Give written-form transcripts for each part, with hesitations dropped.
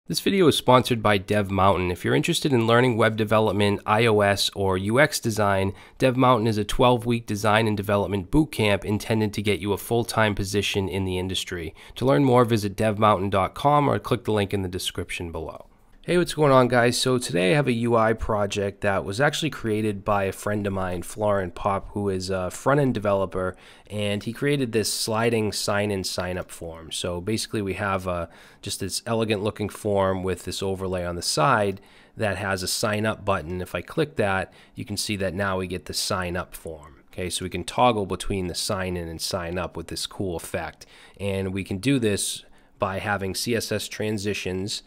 This video is sponsored by Dev Mountain. If you're interested in learning web development, iOS, or UX design, Dev Mountain is a 12-week design and development bootcamp intended to get you a full-time position in the industry. To learn more, visit devmountain.com or click the link in the description below. Hey, what's going on, guys? So today I have a UI project that was actually created by a friend of mine, Florin Pop, who is a front-end developer, and he created this sliding sign-in sign-up form. So basically we have just this elegant looking form with this overlay on the side that has a sign-up button. If I click that, you can see that now we get the sign-up form. Okay, so we can toggle between the sign-in and sign-up with this cool effect. And we can do this by having CSS transitions,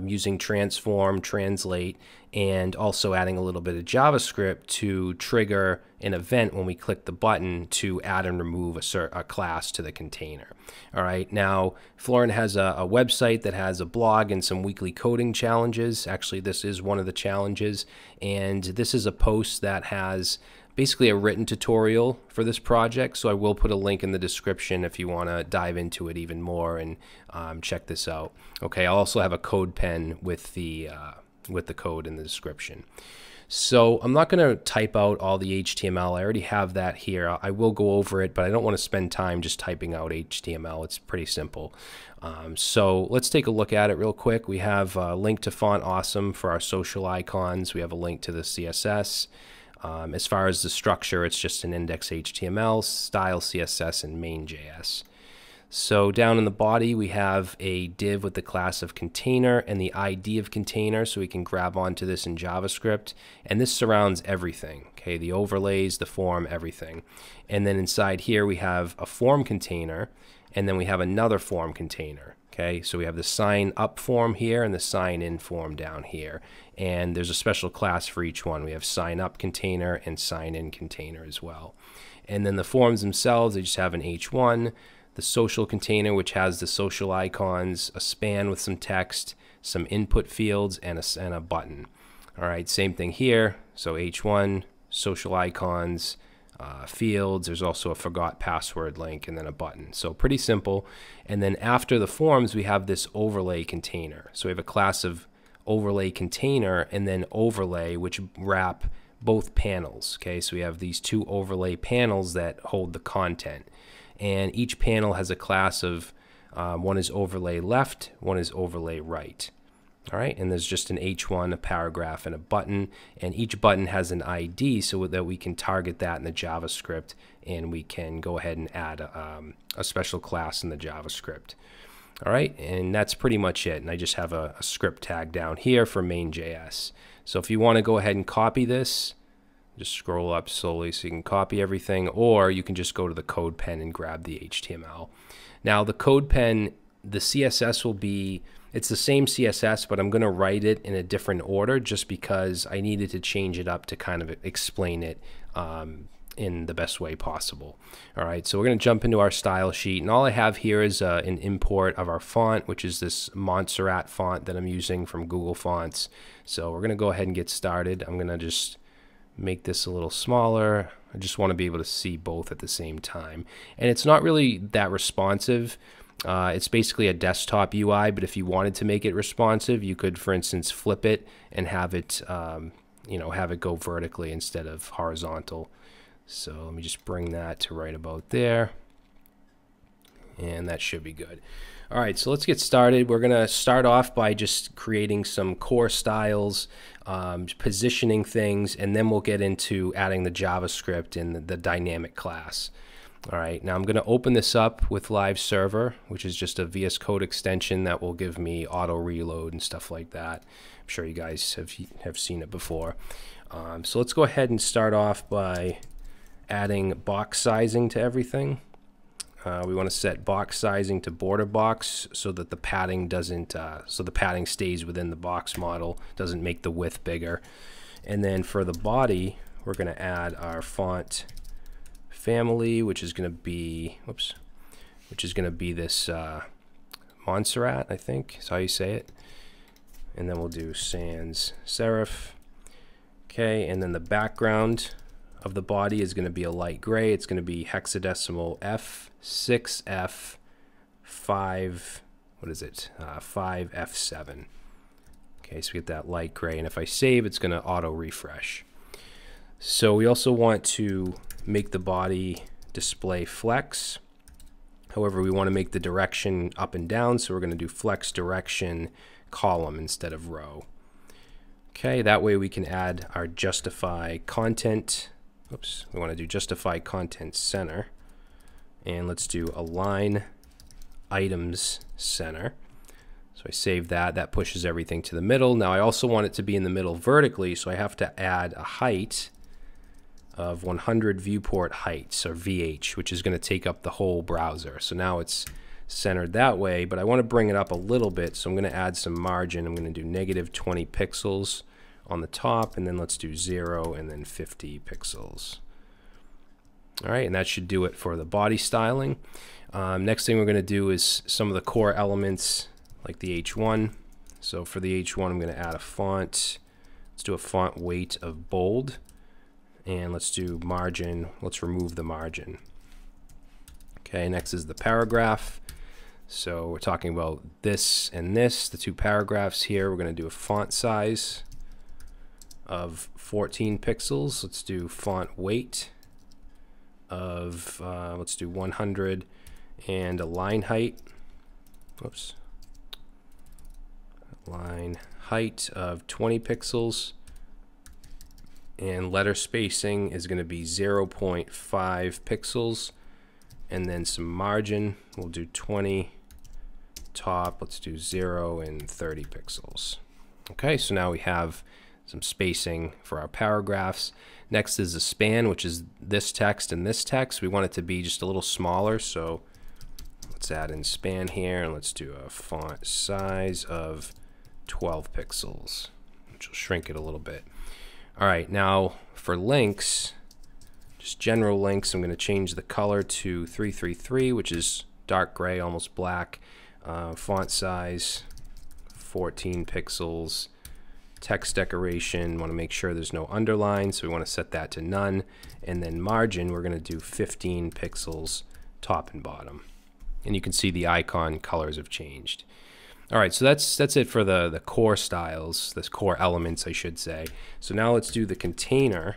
using transform, translate, and also adding a little bit of JavaScript to trigger an event when we click the button to add and remove a class to the container. All right, now Florin has a website that has a blog and some weekly coding challenges. Actually, this is one of the challenges, and this is a post that has basically a written tutorial for this project, so I will put a link in the description if you want to dive into it even more and check this out. Okay, I'll also have a code pen with the code in the description. So I'm not going to type out all the HTML. I already have that here. I will go over it, but I don't want to spend time just typing out HTML. It's pretty simple. So let's take a look at it real quick. We have a link to Font Awesome for our social icons. We have a link to the CSS. As far as the structure, it's just an index HTML, style CSS, and main.js. So down in the body, we have a div with the class of container and the ID of container, so we can grab onto this in JavaScript. And this surrounds everything, okay, the overlays, the form, everything. And then inside here, we have a form container, and then we have another form container. Okay, so we have the sign up form here and the sign in form down here. And there's a special class for each one. We have sign up container and sign in container as well. And then the forms themselves, they just have an H1, the social container, which has the social icons, a span with some text, some input fields, and a button. All right, same thing here. So H1, social icons, fields. There's also a forgot password link and then a button. So pretty simple. And then after the forms, we have this overlay container. So we have a class of overlay container and then overlay, which wrap both panels. Okay, so we have these two overlay panels that hold the content. And each panel has a class of one is overlay left, one is overlay right. All right, and there's just an H1, a paragraph, and a button, and each button has an ID so that we can target that in the JavaScript, and we can go ahead and add a special class in the JavaScript. All right, and that's pretty much it, and I just have a script tag down here for main.js. So if you want to go ahead and copy this, just scroll up slowly so you can copy everything, or you can just go to the code pen and grab the HTML. Now the code pen, the CSS will be, it's the same CSS, but I'm going to write it in a different order just because I needed to change it up to kind of explain it in the best way possible. All right, so we're going to jump into our style sheet, and all I have here is an import of our font, which is this Montserrat font that I'm using from Google Fonts. So we're going to go ahead and get started. I'm going to just make this a little smaller. I just want to be able to see both at the same time. And it's not really that responsive. It's basically a desktop UI, but if you wanted to make it responsive, you could, for instance, flip it and have it, have it go vertically instead of horizontal. So let me just bring that to right about there, and that should be good. All right, so let's get started. We're going to start off by just creating some core styles, positioning things, and then we'll get into adding the JavaScript and the dynamic class. All right, now I'm going to open this up with Live Server, which is just a VS Code extension that will give me auto reload and stuff like that. I'm sure you guys have seen it before. So let's go ahead and start off by adding box sizing to everything. We want to set box sizing to border box so that the padding doesn't, so the padding stays within the box model, doesn't make the width bigger. And then for the body, we're going to add our font family, which is going to be, this Montserrat, I think is how you say it. And then we'll do sans serif. Okay, and then the background of the body is going to be a light gray. It's going to be hexadecimal F6F5 what is it, 5F7. Okay, so we get that light gray, and if I save, it's going to auto refresh. So we also want to make the body display flex. However, we want to make the direction up and down, so we're going to do flex direction column instead of row. Okay, that way we can add our justify content. Oops, we want to do justify content center. And let's do align items center. So I save that. That pushes everything to the middle. Now I also want it to be in the middle vertically, so I have to add a height of 100 viewport heights, or VH, which is going to take up the whole browser. So now it's centered that way, but I want to bring it up a little bit, so I'm going to add some margin. I'm going to do -20 pixels on the top, and then let's do 0 and then 50 pixels. All right, and that should do it for the body styling. Next thing we're going to do is some of the core elements, like the H1. So for the H1, I'm going to add a font. Let's do a font weight of bold. And let's do margin. Let's remove the margin. Okay, next is the paragraph. So we're talking about this and this, the two paragraphs here. We're going to do a font size of 14 pixels. Let's do font weight of, let's do 100, and a line height. Whoops. Line height of 20 pixels. And letter spacing is going to be 0.5 pixels, and then some margin. We'll do 20 top. Let's do 0 and 30 pixels. Okay, so now we have some spacing for our paragraphs. Next is the span, which is this text and this text. We want it to be just a little smaller, so let's add in span here, and let's do a font size of 12 pixels, which will shrink it a little bit. All right, now for links, just general links, I'm going to change the color to 333, which is dark gray, almost black. Font size, 14 pixels. Text decoration, want to make sure there's no underline, so we want to set that to none. And then margin, we're going to do 15 pixels top and bottom. And you can see the icon colors have changed. All right, so that's it for the core styles, the core elements, I should say. So now let's do the container.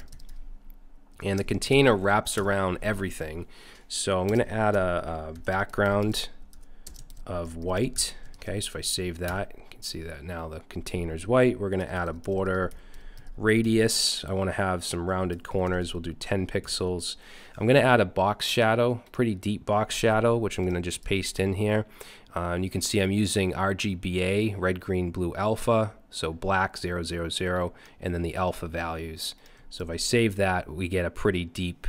And the container wraps around everything. So I'm going to add a background of white. Okay, so if I save that, you can see that now the container's white. We're going to add a border radius. I want to have some rounded corners. We'll do 10 pixels. I'm going to add a box shadow, pretty deep box shadow, which I'm going to just paste in here. And you can see I'm using RGBA, red, green, blue, alpha, so black 000, and then the alpha values. So if I save that, we get a pretty deep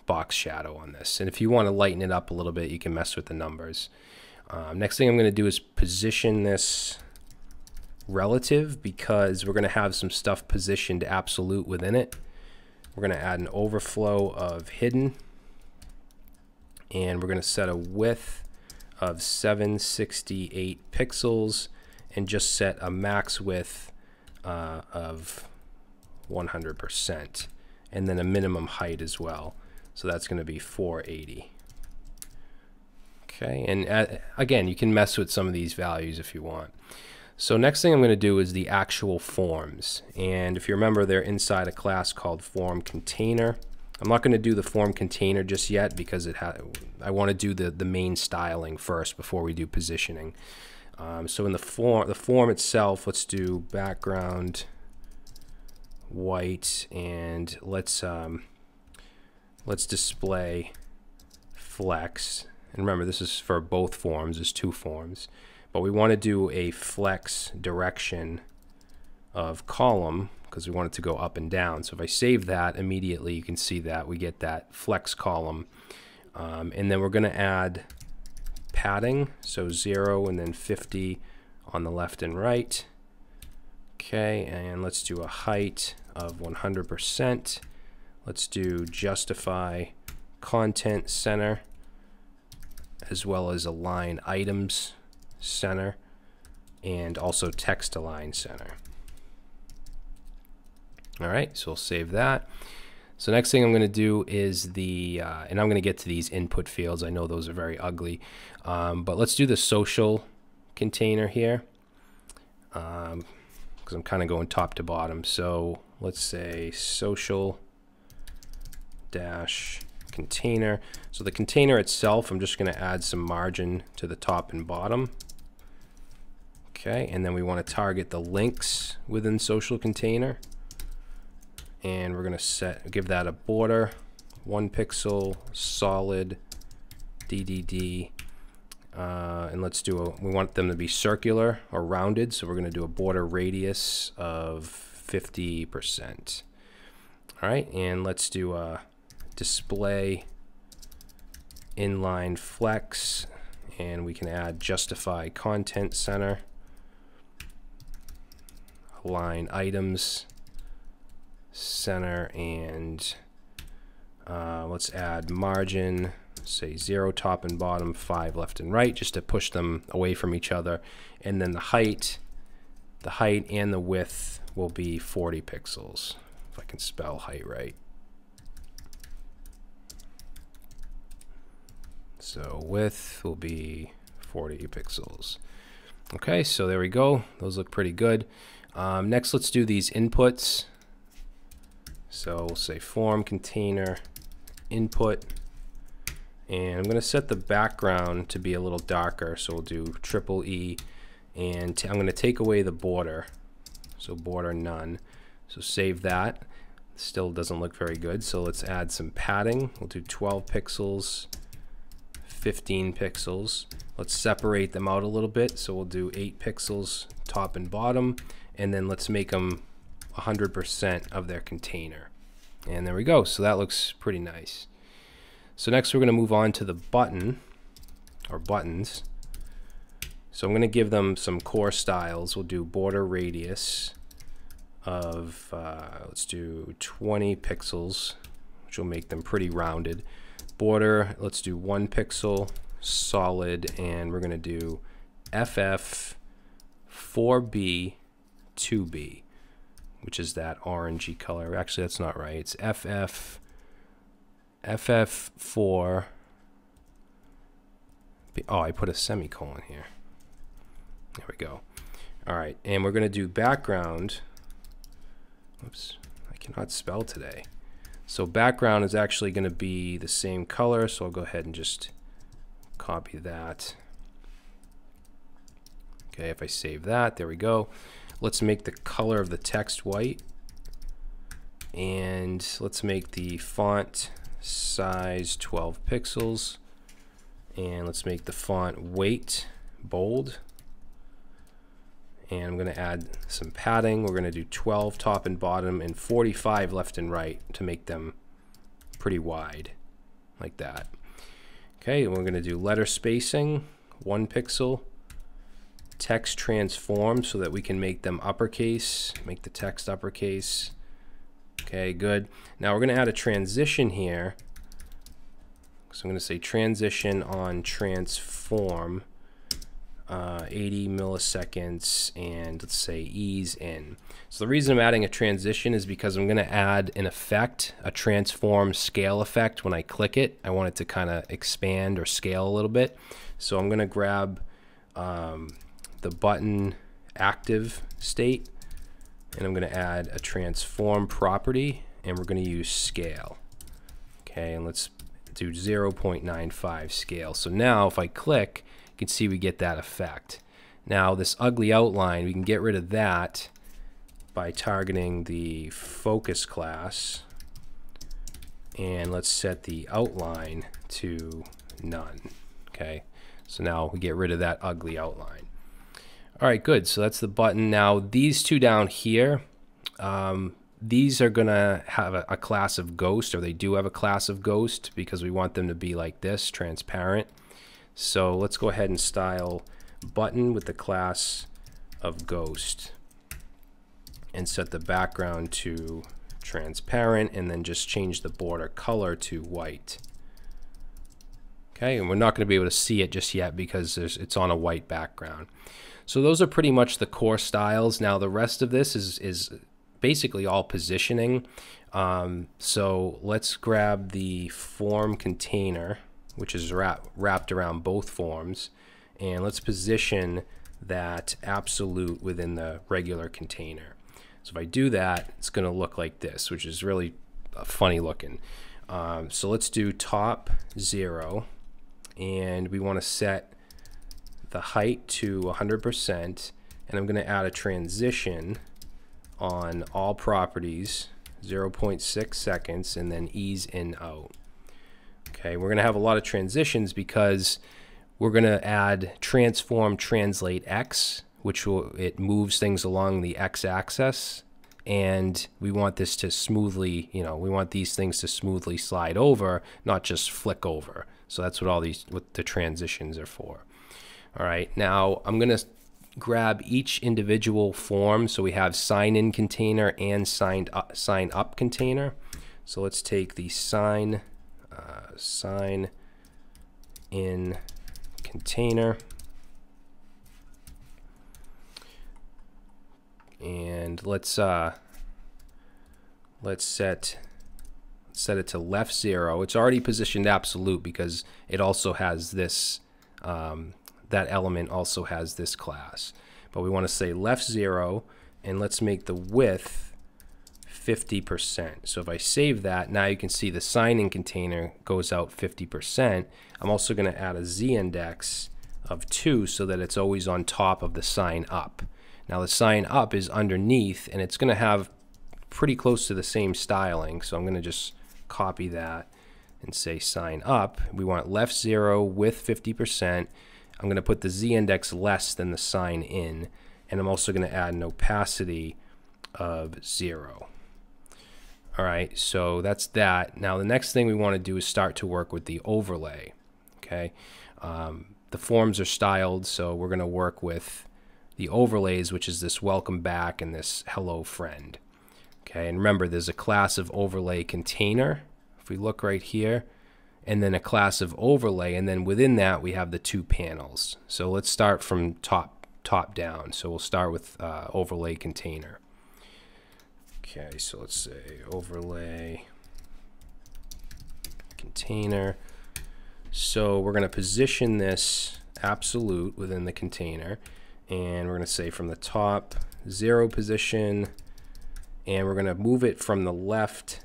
box shadow on this. And if you want to lighten it up a little bit, you can mess with the numbers. Next thing I'm going to do is position this relative, because we're going to have some stuff positioned absolute within it. We're going to add an overflow of hidden, and we're going to set a width of 768 pixels, and just set a max width of 100%, and then a minimum height as well. So that's going to be 480. Okay, and again, you can mess with some of these values if you want. So next thing I'm going to do is the actual forms, and if you remember, they're inside a class called form container. I'm not going to do the form container just yet, because I want to do the main styling first before we do positioning. So in the form itself, let's do background white, and let's display flex. And remember, this is for both forms. There's two forms, but we want to do a flex direction of column, because we want it to go up and down. So if I save that, immediately you can see that we get that flex column. And then we're going to add padding, so 0 and then 50 on the left and right. Okay, and let's do a height of 100%. Let's do justify content center, as well as align items center, and also text align center. All right, so we'll save that. So next thing I'm going to do is and I'm going to get to these input fields. I know those are very ugly, but let's do the social container here, because I'm kind of going top to bottom. So let's say social dash container. So the container itself, I'm just going to add some margin to the top and bottom. Okay, and then we want to target the links within social container, and we're going to give that a border 1 pixel solid DDD, and let's do we want them to be circular or rounded, so we're going to do a border radius of 50%. All right, and let's do a display inline flex, and we can add justify content center, align items center, and let's add margin, say 0 top and bottom, 5 left and right, just to push them away from each other. And then the height and the width will be 40 pixels, if I can spell height right. So width will be 40 pixels. Okay, so there we go. Those look pretty good. Next, let's do these inputs. So we'll say form container input, and I'm going to set the background to be a little darker. So we'll do EEE, and I'm going to take away the border. So border none. So save that. Still doesn't look very good. So let's add some padding. We'll do 12 pixels, 15 pixels. Let's separate them out a little bit. So we'll do 8 pixels top and bottom, and then let's make them 100% of their container. And there we go. So that looks pretty nice. So next we're going to move on to the button or buttons. So I'm going to give them some core styles. We'll do border radius of let's do 20 pixels, which will make them pretty rounded. Border, let's do 1 pixel solid, and we're going to do FF 4B 2B, which is that orangey color. Actually, that's not right. It's FF4. Oh, I put a semicolon here. There we go. All right, and we're going to do background. Oops, I cannot spell today. So background is actually going to be the same color, so I'll go ahead and just copy that. Okay, if I save that, there we go. Let's make the color of the text white, and let's make the font size 12 pixels, and let's make the font weight bold, and I'm going to add some padding. We're going to do 12 top and bottom and 45 left and right to make them pretty wide, like that. Okay, and we're going to do letter spacing 1 pixel, text transform so that we can make them uppercase, make the text uppercase. Okay, good. Now we're going to add a transition here. So I'm going to say transition on transform, 80 milliseconds, and let's say ease in. So the reason I'm adding a transition is because I'm going to add an effect, a transform scale effect. When I click it, I want it to kind of expand or scale a little bit. So I'm going to grab the button active state, and I'm going to add a transform property, and we're going to use scale. Okay, and let's do 0.95 scale. So now if I click, you can see we get that effect. Now this ugly outline, we can get rid of that by targeting the focus class, and let's set the outline to none. Okay, so now we get rid of that ugly outline. All right, good. So that's the button. Now these two down here, these are gonna have a class of ghost, or they do have a class of ghost, because we want them to be like this, transparent. So let's go ahead and style button with the class of ghost, and set the background to transparent, and then just change the border color to white. Okay, and we're not going to be able to see it just yet because it's on a white background. So those are pretty much the core styles. Now the rest of this is basically all positioning. So let's grab the form container, which is wrapped around both forms, and let's position that absolute within the regular container. So if I do that, it's going to look like this, which is really funny looking. So let's do top 0, and we want to set the height to 100%, and I'm going to add a transition on all properties, 0.6 seconds, and then ease in out. Okay, we're going to have a lot of transitions because we're going to add transform translate x, which it moves things along the x-axis, and we want this to smoothly, we want these things to smoothly slide over, not just flick over. So that's what what the transitions are for. All right, now I'm going to grab each individual form. So we have sign in container and sign up container. So let's take the sign in container, and let's set it to left 0. It's already positioned absolute because it also has this that element also has this class, but we want to say left 0, and let's make the width 50%. So if I save that, now you can see the sign-in container goes out 50%. I'm also going to add a z-index of 2 so that it's always on top of the sign up. Now the sign up is underneath, and it's going to have pretty close to the same styling, so I'm going to just copy that and say sign up. We want left 0 with 50%. I'm going to put the z-index less than the sign in, and I'm also going to add an opacity of 0. All right, so that's that. Now the next thing we want to do is start to work with the overlay. Okay, the forms are styled, so we're going to work with the overlays, which is this welcome back and this hello friend. Okay, and remember there's a class of overlay container, if we look right here, and then a class of overlay, and then within that we have the 2 panels. So let's start from top down. So we'll start with overlay container. Okay, so let's say overlay container. So we're going to position this absolute within the container, and we're going to say from the top 0 position, and we're going to move it from the left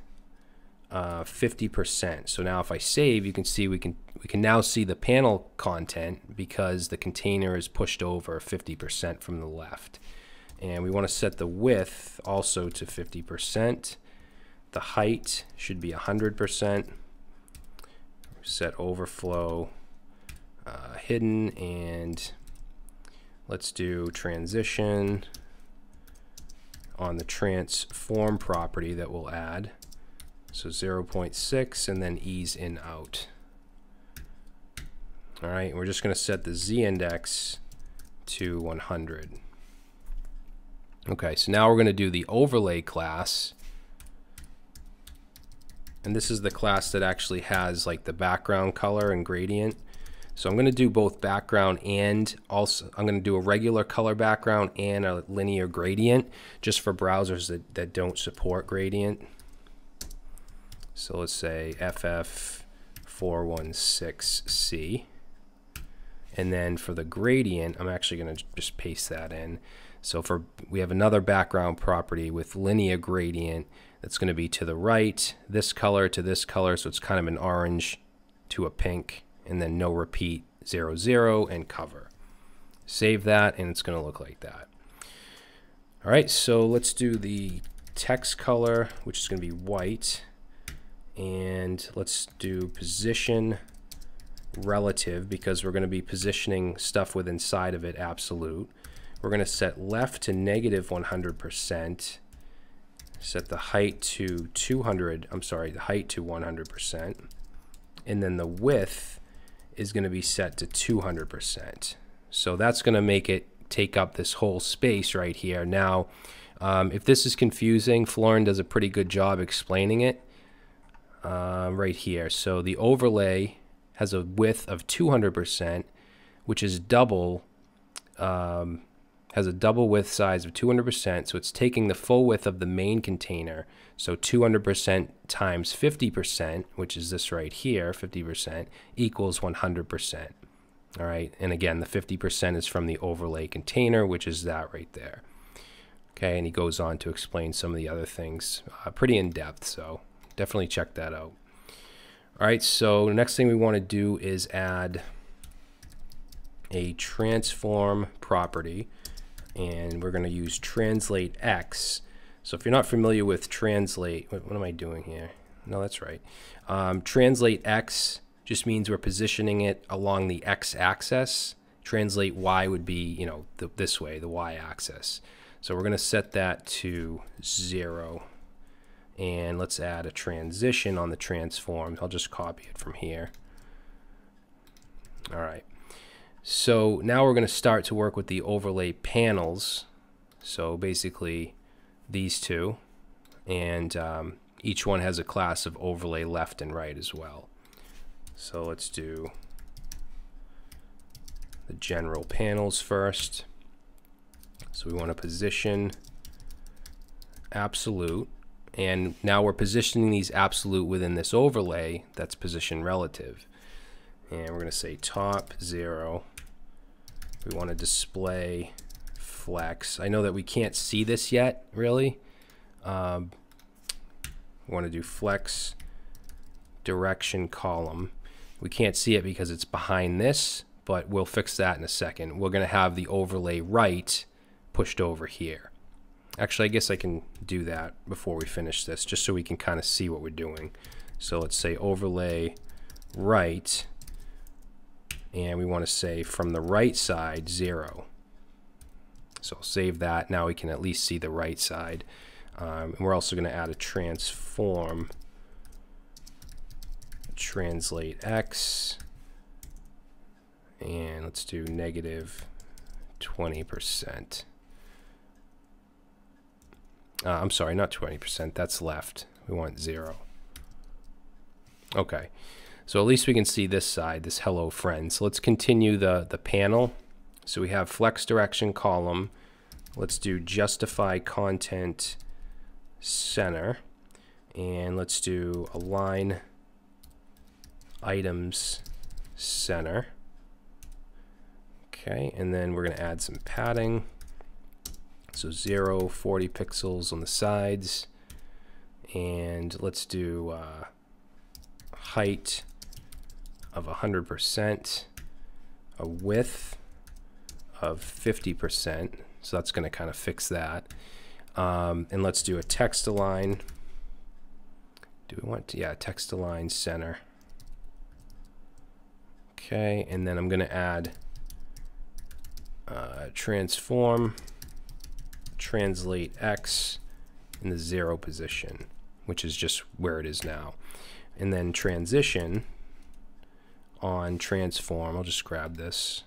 50%. So now if I save, you can see we can now see the panel content because the container is pushed over 50% from the left. And we want to set the width also to 50%. The height should be 100%. Set overflow hidden, and let's do transition on the transform property that we'll add. So 0.6, and then ease in out. All right, we're just going to set the z-index to 100. Okay, so now we're going to do the overlay class, and this is the class that actually has like the background color and gradient. So I'm going to do both background, and also I'm going to do a regular color background and a linear gradient just for browsers that don't support gradient. So let's say FF416C, and then for the gradient I'm actually going to just paste that in. So we have another background property with linear gradient that's going to be to the right, this color to this color, so it's kind of an orange to a pink, and then no repeat, 0, 0, and cover. Save that, and it's going to look like that. All right, so let's do the text color, which is going to be white, and let's do position relative because we're going to be positioning stuff with inside of it absolute. We're going to set left to negative 100%, set the height to 100%, and then the width is going to be set to 200%. So that's going to make it take up this whole space right here. Now, if this is confusing, Florin does a pretty good job explaining it right here. So the overlay has a width of 200%, which is double has a double width size of 200%, so it's taking the full width of the main container. So 200% times 50%, which is this right here, 50%, equals 100%. All right, and again, the 50% is from the overlay container, which is that right there. Okay, and he goes on to explain some of the other things pretty in depth, so definitely check that out. All right, so the next thing we want to do is add a transform property, and we're going to use translate X. So if you're not familiar with translate, what am I doing here? No, that's right. Translate X just means we're positioning it along the X axis. Translate Y would be, you know, this way, the Y axis. So we're going to set that to 0. And let's add a transition on the transform. I'll just copy it from here. All right. So now we're going to start to work with the overlay panels. So basically these two. And each one has a class of overlay left and right as well. So let's do the general panels first. So we want to position absolute. And now we're positioning these absolute within this overlay that's position relative. And we're going to say top 0. We want to display flex. I know that we can't see this yet, really. We want to do flex direction column. We can't see it because it's behind this, but we'll fix that in a second. We're going to have the overlay right pushed over here. Actually, I guess I can do that before we finish this, just so we can kind of see what we're doing. So let's say overlay right, and we want to say from the right side 0. So I'll save that. Now we can at least see the right side. And we're also going to add a transform translate X, and let's do -20%. I'm sorry, not 20%, that's left. We want 0. Okay, so at least we can see this side, this hello friend. So let's continue the panel. So we have flex direction column. Let's do justify content center, and let's do align items center. Okay, and then we're going to add some padding. So 0, 40 pixels on the sides, and let's do height of 100%, a width of 50%. So that's going to kind of fix that. And let's do a text align. Do we want to, yeah, text align center. Okay, and then I'm going to add transform translate X in the 0 position, which is just where it is now. And then transition on transform. I'll just grab this.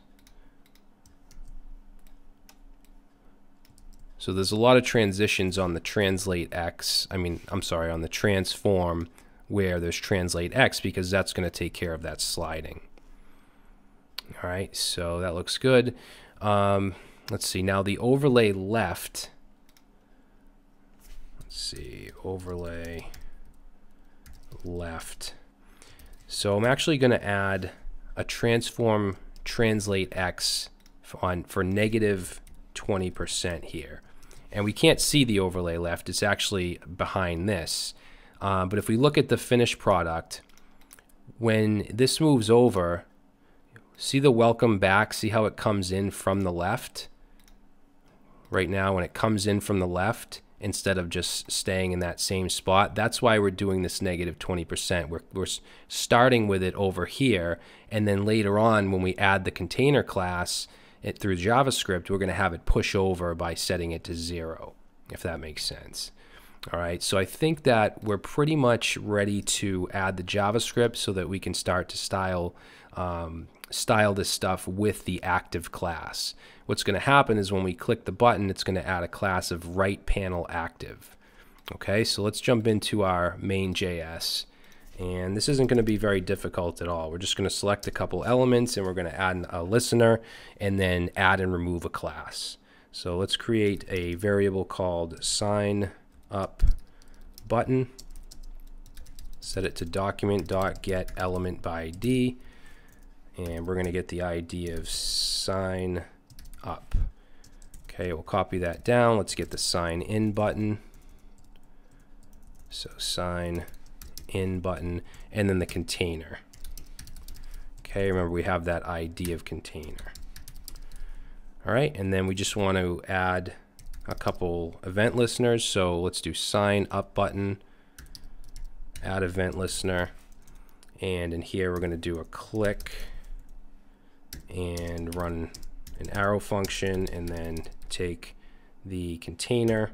So there's a lot of transitions on the translate X. I'm sorry, on the transform where there's translate X, because that's going to take care of that sliding. All right, so that looks good. Let's see, now the overlay left. Let's see, overlay left. So I'm actually going to add a transform translate X for -20% here. And we can't see the overlay left, it's actually behind this. But if we look at the finished product, when this moves over, see the welcome back, see how it comes in from the left? Right now, when it comes in from the left, instead of just staying in that same spot, that's why we're doing this -20%. We're starting with it over here, and then later on, when we add the container class through JavaScript, we're going to have it push over by setting it to 0, if that makes sense. All right, so I think that we're pretty much ready to add the JavaScript so that we can start to style this stuff with the active class. What's going to happen is when we click the button, it's going to add a class of right panel active. Okay, so let's jump into our main.js. And this isn't going to be very difficult at all. We're just going to select a couple elements, and we're going to add a listener and then add and remove a class. So let's create a variable called sign up button. Set it to document.getElementById, and we're going to get the ID of sign up. Okay, we'll copy that down. Let's get the sign in button. So sign in button, and then the container. Okay, remember we have that ID of container. All right, and then we just want to add a couple event listeners. So let's do sign up button, add event listener, and in here we're going to do a click and run an arrow function, and then take the container,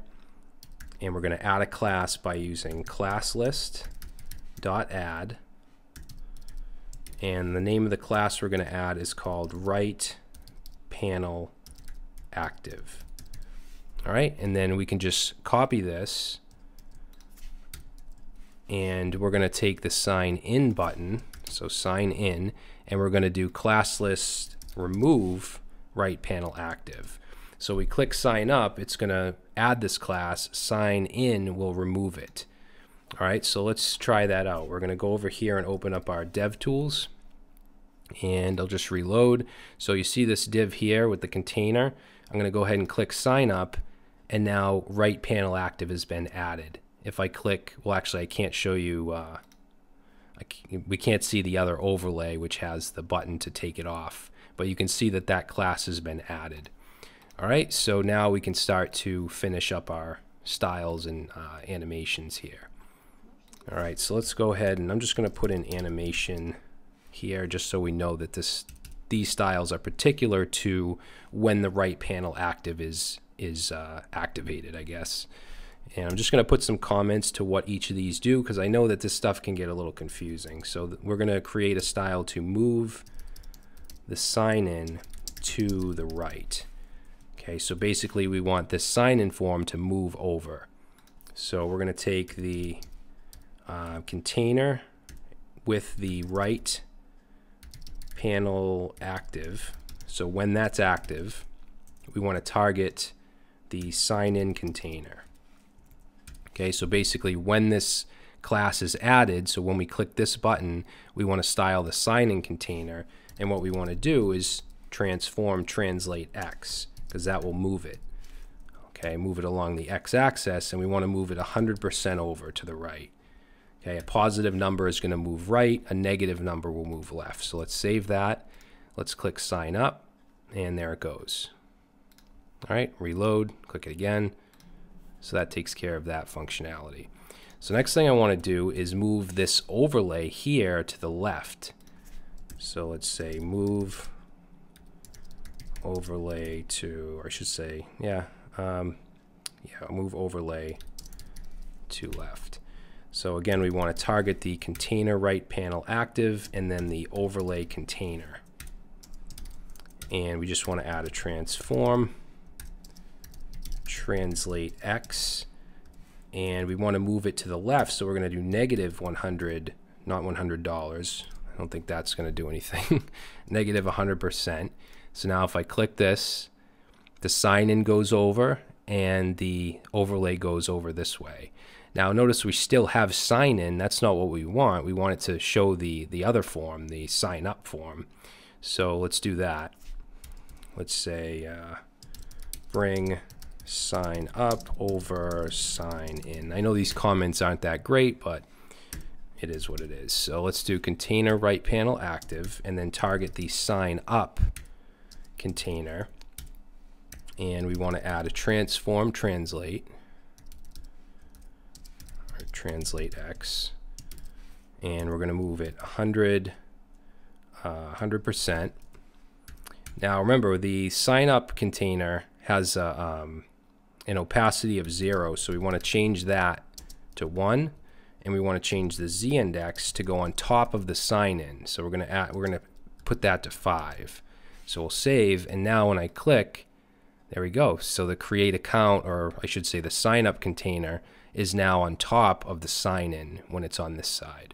and we're going to add a class by using ClassList.add, and the name of the class we're going to add is called RightPanelActive. All right, and then we can just copy this, and we're going to take the sign in button, so sign in, and we're going to do ClassList remove RightPanelActive. So we click sign up, it's going to add this class, sign in will remove it. All right, so let's try that out. We're going to go over here and open up our dev tools, and I'll just reload. So you see this div here with the container. I'm going to go ahead and click sign up, and now RightPanelActive has been added. If I click, well, actually I can't show you, we can't see the other overlay which has the button to take it off, but you can see that that class has been added. All right, so now we can start to finish up our styles and animations here. All right, so let's go ahead, and I'm just going to put in animation here just so we know that these styles are particular to when the RightPanelActive is activated, I guess. And I'm just going to put some comments to what each of these do, because I know that this stuff can get a little confusing. So we're going to create a style to move the sign in to the right. Okay, so basically we want this sign in form to move over. So we're going to take the container with the RightPanelActive. So when that's active, we want to target the sign in container. Okay, so basically when this class is added, so when we click this button, we want to style the sign in container, and what we want to do is transform translate X, because that will move it. Okay, move it along the x-axis, and we want to move it 100% over to the right. Okay, a positive number is going to move right, a negative number will move left. So let's save that. Let's click sign up, and there it goes. All right, reload, click it again. So that takes care of that functionality. So next thing I want to do is move this overlay here to the left. So let's say move overlay to, or I should say, move overlay to left. So again, we want to target the container RightPanelActive and then the overlay container. And we just want to add a transform, translate X, and we want to move it to the left, so we're going to do negative 100, not $100. I don't think that's going to do anything. Negative 100%. So now if I click this, the sign in goes over and the overlay goes over this way. Now notice we still have sign in. That's not what we want. We want it to show the other form, the sign up form. So let's do that. Let's say bring sign up over sign in. I know these comments aren't that great, but it is what it is. So let's do container RightPanelActive and then target the sign up container, and we want to add a transform translate, or translate X, and we're going to move it 100%. Now remember, the sign up container has an opacity of 0, so we want to change that to 1, and we want to change the Z index to go on top of the sign in. So we're going to put that to 5. So we'll save, and now when I click, there we go. So the create account, or I should say the sign up container, is now on top of the sign in when it's on this side.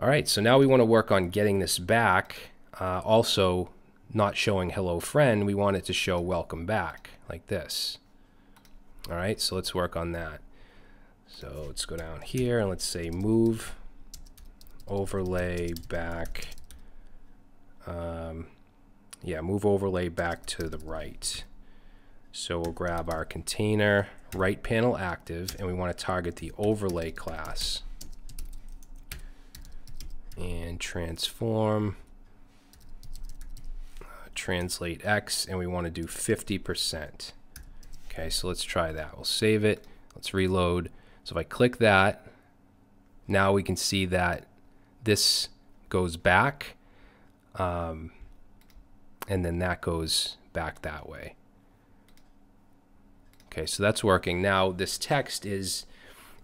All right, so now we want to work on getting this back. Also, not showing hello friend, we want it to show welcome back, like this. All right, so let's work on that. So let's go down here and let's say move overlay back. Move overlay back to the right. So we'll grab our container, right panel active, and we want to target the overlay class. And transform, translate X, and we want to do 50%. Okay, so let's try that. We'll save it. Let's reload. So if I click that, now we can see that this goes back, and then that goes back that way. Okay, so that's working. Now this text is,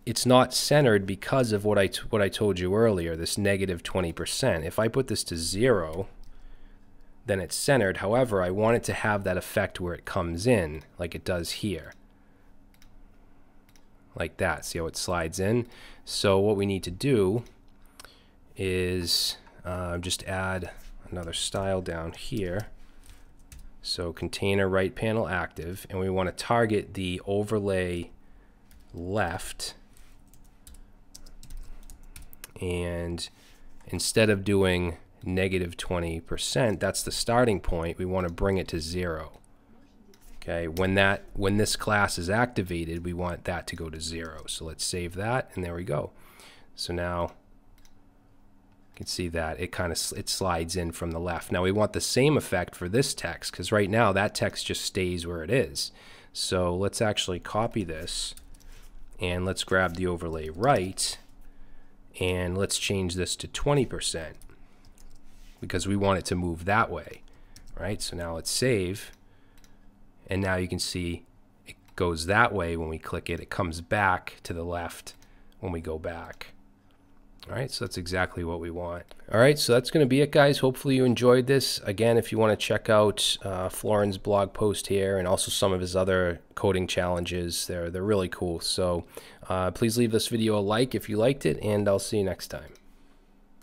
it's not centered because of what I told you earlier, this negative 20%. If I put this to 0, then it's centered. However, I want it to have that effect where it comes in, like it does here. Like that. See how it slides in? So what we need to do is just add another style down here. So container right panel active, and we want to target the overlay left. And instead of doing negative 20%, that's the starting point, we want to bring it to 0. Okay, when this class is activated, we want that to go to 0. So let's save that, and there we go. So now you can see that it slides in from the left. Now we want the same effect for this text, because right now that text just stays where it is. So let's actually copy this, and let's grab the overlay right, and let's change this to 20%, because we want it to move that way, right? So now let's save, and now you can see it goes that way when we click it. It comes back to the left when we go back. All right, so that's exactly what we want. All right, so that's going to be it, guys. Hopefully you enjoyed this. Again, if you want to check out Florin's blog post here and also some of his other coding challenges, they're really cool. So please leave this video a like if you liked it, and I'll see you next time.